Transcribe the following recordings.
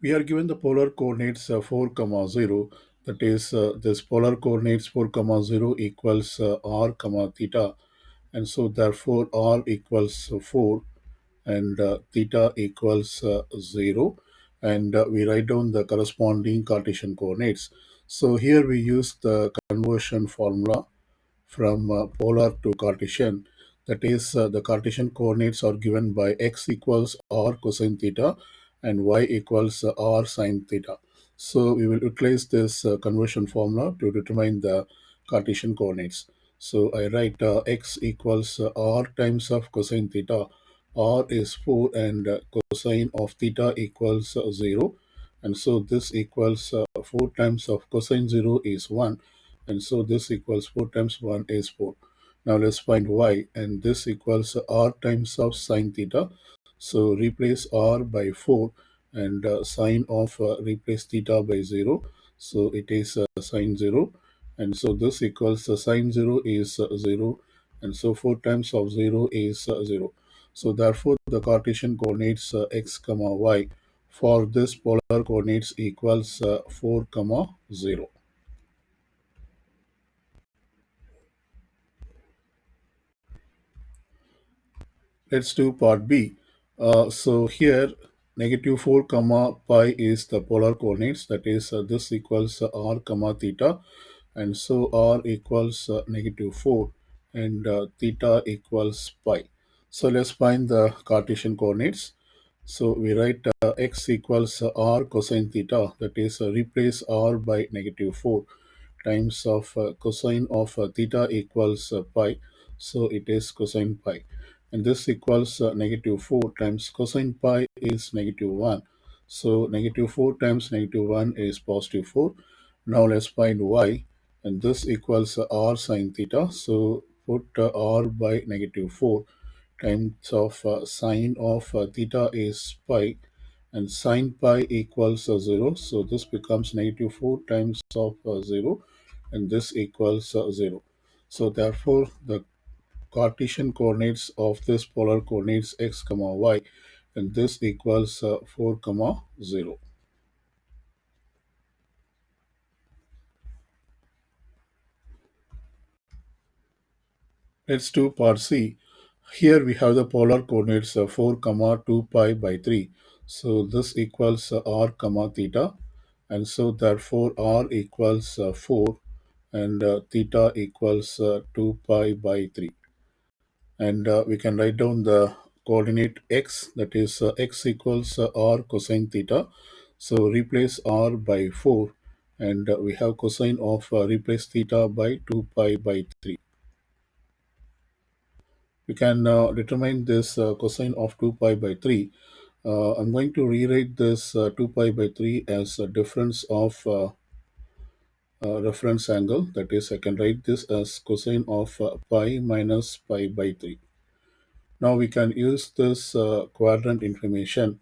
We are given the polar coordinates 4 comma 0, that is this polar coordinates 4 comma 0 equals r comma theta, and so therefore r equals 4 and theta equals 0, and we write down the corresponding Cartesian coordinates. So here we use the conversion formula from polar to Cartesian. That is, the Cartesian coordinates are given by x equals r cosine theta and y equals r sine theta. So we will utilize this conversion formula to determine the Cartesian coordinates. So I write x equals r times of cosine theta. R is 4 and cosine of theta equals 0. And so this equals 4 times of cosine 0 is 1, and so this equals 4 times 1 is 4. Now let's find y, and this equals r times of sine theta. So replace r by 4 and sine of replace theta by 0. So it is sine 0, and so this equals sine 0 is 0, and so 4 times of 0 is 0. So therefore the Cartesian coordinates x comma y for this polar coordinates equals 4 comma 0. Let's do part B. So here negative 4 comma pi is the polar coordinates, that is this equals r comma theta, and so r equals negative 4 and theta equals pi. So let's find the Cartesian coordinates. So we write x equals r cosine theta, that is replace r by negative 4 times of cosine of theta equals pi, so it is cosine pi, and this equals negative 4 times cosine pi is negative 1, so negative 4 times negative 1 is positive 4. Now let's find y, and this equals r sine theta, so put r by negative 4 times of sine of theta is pi, and sine pi equals 0, so this becomes negative 4 times of 0, and this equals 0. So therefore the Cartesian coordinates of this polar coordinates x comma y, and this equals 4 comma 0. Let's do part C. Here we have the polar coordinates 4 comma 2 pi by 3. So this equals r comma theta, and so therefore r equals 4 and theta equals 2 pi by 3. And we can write down the coordinate x, that is x equals r cosine theta. So replace r by 4, and we have cosine of replace theta by 2 pi by 3. We can determine this cosine of 2 pi by 3. I'm going to rewrite this 2 pi by 3 as a difference of reference angle. That is, I can write this as cosine of pi minus pi by 3. Now we can use this quadrant information.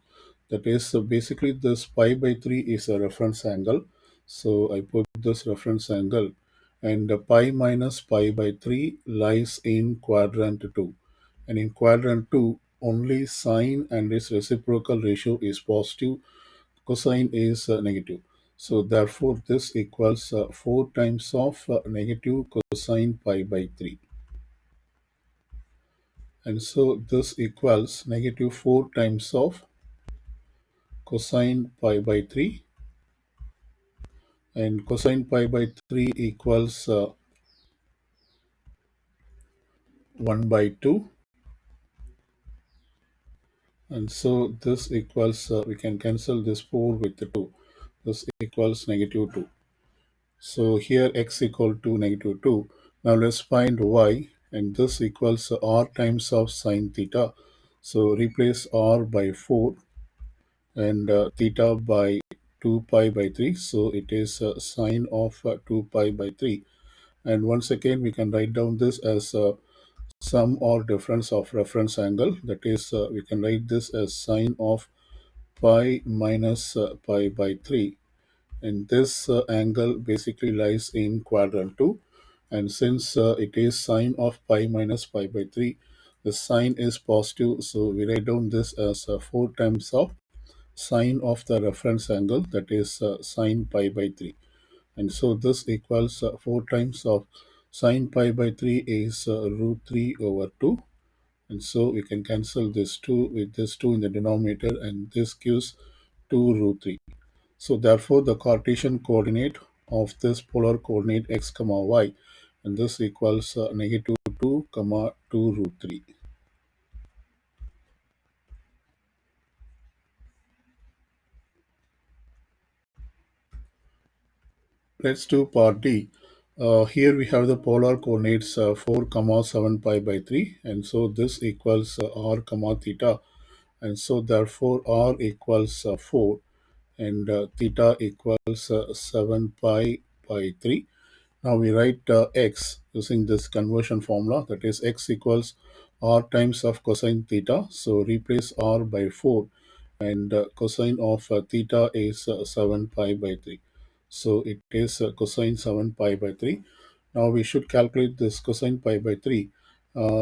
That is, basically this pi by 3 is a reference angle. So I put this reference angle, and pi minus pi by 3 lies in quadrant 2. And in quadrant 2, only sine and its reciprocal ratio is positive, cosine is negative. So therefore this equals 4 times of negative cosine pi by 3. And so this equals negative 4 times of cosine pi by 3, and cosine pi by 3 equals 1 by 2, and so this equals we can cancel this 4 with the 2, this equals negative 2. So here x equal to negative 2. Now let's find y, and this equals r times of sine theta. So replace r by 4 and theta by 2 pi by 3. So it is sine of 2 pi by 3. And once again, we can write down this as sum or difference of reference angle. That is, we can write this as sine of pi minus pi by 3. And this angle basically lies in quadrant 2. And since it is sine of pi minus pi by 3, the sign is positive. So we write down this as 4 times of sine of the reference angle, that is sine pi by 3. And so this equals 4 times of sine pi by 3 is root 3 over 2. And so we can cancel this 2 with this 2 in the denominator, and this gives 2 root 3. So therefore the Cartesian coordinate of this polar coordinate x comma y, and this equals negative 2 comma 2 root 3. Let's do part D. Here we have the polar coordinates 4 comma 7 pi by 3, and so this equals r comma theta, and so therefore r equals 4, and theta equals 7 pi by 3. Now we write x using this conversion formula, that is x equals r times of cosine theta. So replace r by 4, and cosine of theta is 7 pi by 3. So it is cosine 7 pi by 3. Now we should calculate this cosine pi by 3.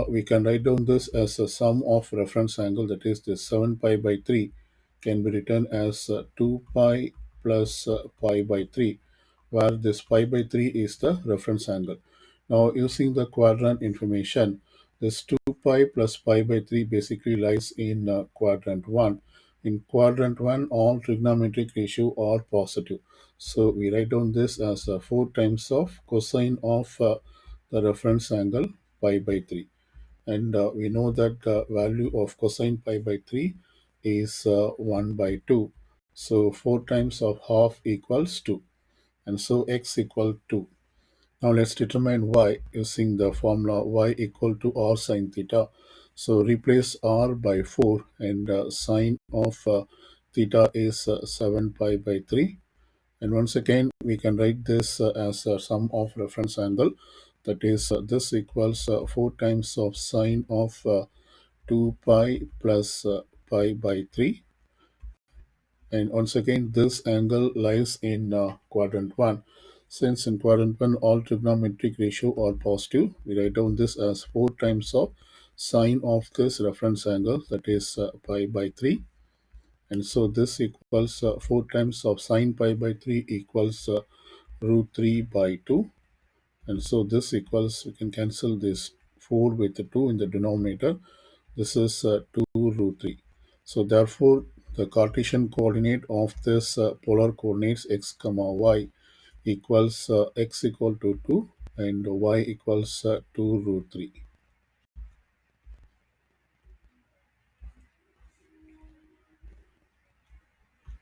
We can write down this as a sum of reference angle, that is this 7 pi by 3 can be written as 2 pi plus pi by 3, where this pi by 3 is the reference angle. Now using the quadrant information, this 2 pi plus pi by 3 basically lies in quadrant 1. In quadrant 1, all trigonometric ratio are positive. So we write down this as 4 times of cosine of the reference angle pi by 3. And we know that the value of cosine pi by 3 is 1 by 2. So 4 times of half equals 2. And so x equal 2. Now let's determine y using the formula y equal to r sine theta. So replace r by 4, and sine of theta is 7 pi by 3. And once again, we can write this as a sum of reference angle. That is, this equals 4 times of sine of 2 pi plus pi by 3. And once again, this angle lies in quadrant 1. Since in quadrant 1 all trigonometric ratio are positive, we write down this as 4 times of sine of this reference angle, that is pi by 3. And so this equals 4 times of sine pi by 3 equals root 3 by 2. And so this equals, we can cancel this 4 with the 2 in the denominator. This is 2 root 3. So therefore, the Cartesian coordinate of this polar coordinates x comma y equals x equal to 2, and y equals 2 root 3.